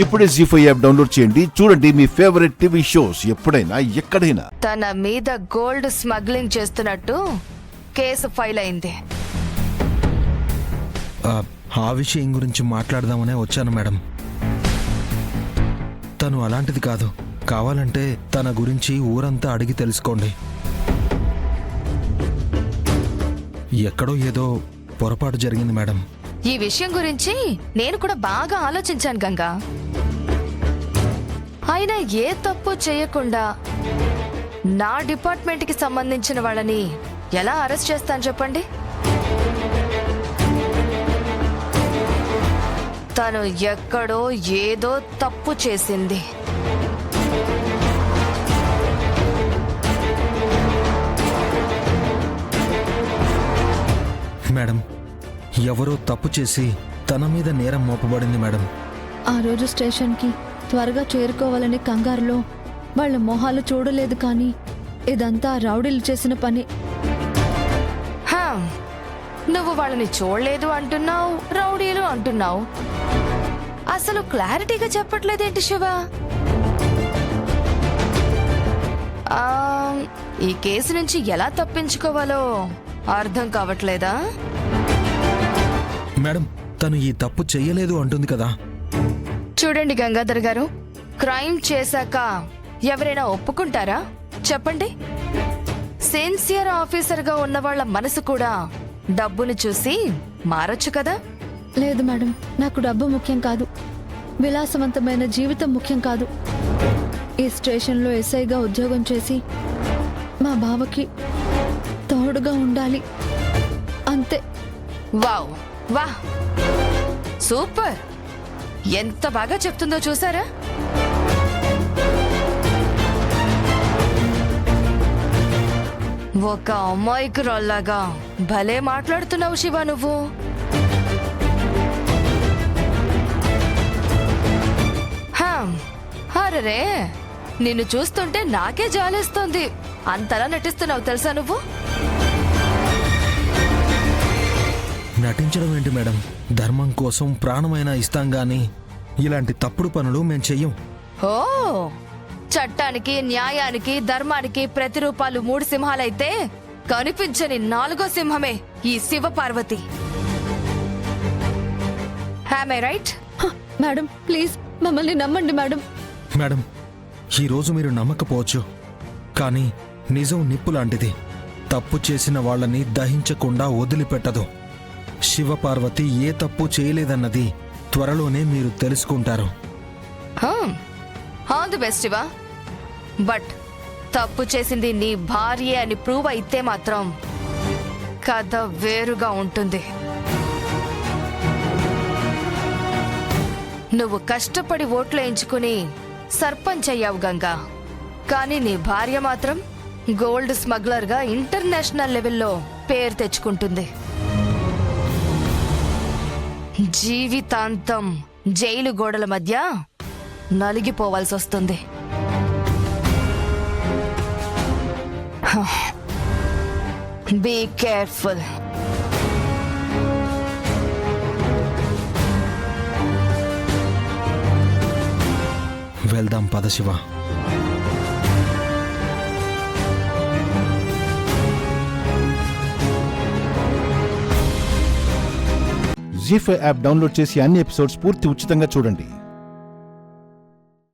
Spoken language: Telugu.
ఇప్పుడే జీ5 యాప్ డౌన్లోడ్ చేయండి. చూడండి మీ ఫేవరెట్ టీవీ షోస్ ఎప్పుడైనా ఎక్కడైనా. తన మీద గోల్డ్ స్మగ్లింగ్ చేస్తున్నట్టు కేసు ఫైల్ అయింది. ఆ విషయం గురించి మాట్లాడదామనే వచ్చాను మేడం. తను అలాంటిది కాదు. కావాలంటే తన గురించి ఊరంతా అడిగి తెలుసుకోండి. ఎక్కడో ఏదో పొరపాటు జరిగింది మేడం. ఈ విషయం గురించి నేను కూడా బాగా ఆలోచించాను గంగా. అయినా ఏ తప్పు చేయకుండా నా డిపార్ట్మెంట్ కి సంబంధించిన వాళ్ళని ఎలా అరెస్ట్ చేస్తాను చెప్పండి? తను ఎక్కడో ఏదో తప్పు చేసింది. మేడం, ఎవరో తప్పు చేసి తన మీద నేరం మోపబడింది మేడం. ఆ రోజు స్టేషన్కి త్వరగా చేరుకోవాలనే కంగారులో వాళ్ళ మొహాలు చూడలేదు, కానీ ఇదంతా రౌడీలు చేసిన పని. హా, నువ్వు వాళ్ళని చూడలేదు అంటున్నావు, రౌడీలు అంటున్నావు. అసలు క్లారిటీగా చెప్పట్లేదేంటి శివ? ఈ కేసు నుంచి ఎలా తప్పించుకోవాలో అర్థం కావట్లేదా? మేడం, తను ఈ తప్పు చెయ్యలేదు అంటుంది కదా. చూడండి గంగాధర్ గారు, క్రైమ్ చేశాక ఎవరైనా ఒప్పుకుంటారా చెప్పండి? సిన్సియర్ ఆఫీసర్గా ఉన్న వాళ్ళ మనసు కూడా డబ్బును చూసి మారొచ్చు కదా. లేదు మేడం, నాకు డబ్బు ముఖ్యం కాదు, విలాసవంతమైన జీవితం ముఖ్యం కాదు. ఈ స్టేషన్లో ఎస్ఐగా ఉద్యోగం చేసి మా బావకి తోడుగా ఉండాలి, అంతే. వావ్, వాహ్, సూపర్! ఎంత బాగా చెప్తుందో చూసారా? ఒక అమాయకురాల్లాగా భలే మాట్లాడుతున్నావు శివ నువ్వు. అరే, నిన్ను చూస్తుంటే నాకే జాలేస్తోంది. అంతలా నటిస్తున్నావు తెలుసా నువ్వు? నటించడం ఏంటి మేడం? ధర్మం కోసం ప్రాణమైనా ఇస్తాం గాని ఇలాంటి తప్పుడు పనులు మేం చెయ్యం. ఓ, చట్టానికి, న్యాయానికి, ధర్మానికి ప్రతిరూపాలు 3 సింహాలైతే కనిపించని 4వ సింహమే ఈ Shivaparvati. Am I right? Madam please మమ్మల్ని నమ్మండి మేడం. మేడం, ఈరోజు మీరు నమ్మకపోవచ్చు, కానీ నిజం నిప్పు లాంటిది. తప్పు చేసిన వాళ్ళని దహించకుండా వదిలిపెట్టదు. శివపార్వతి ఏ తప్పు చేయలేదన్నది త్వరలోనే మీరు తెలుసుకుంటారు. All the best Shiva. But తప్పు చేసింది నీ భార్య అని ప్రూవ్ అయితే మాత్రం కథ వేరుగా ఉంటుంది. నువ్వు కష్టపడి ఓట్లు వేయించుకుని సర్పంచ్ అయ్యావు గంగా, కానీ నీ భార్య మాత్రం గోల్డ్ స్మగ్లర్గా ఇంటర్నేషనల్ లెవెల్లో పేరు తెచ్చుకుంటుంది. జీవితాంతం జైలు గోడల మధ్య నలిగిపోవాల్సి వస్తుంది. Be careful. వెళ్దాం పద శివ. జీ5 యాప్ డౌన్లోడ్ చేసి అన్ని ఎపిసోడ్స్ పూర్తి ఉచితంగా చూడండి.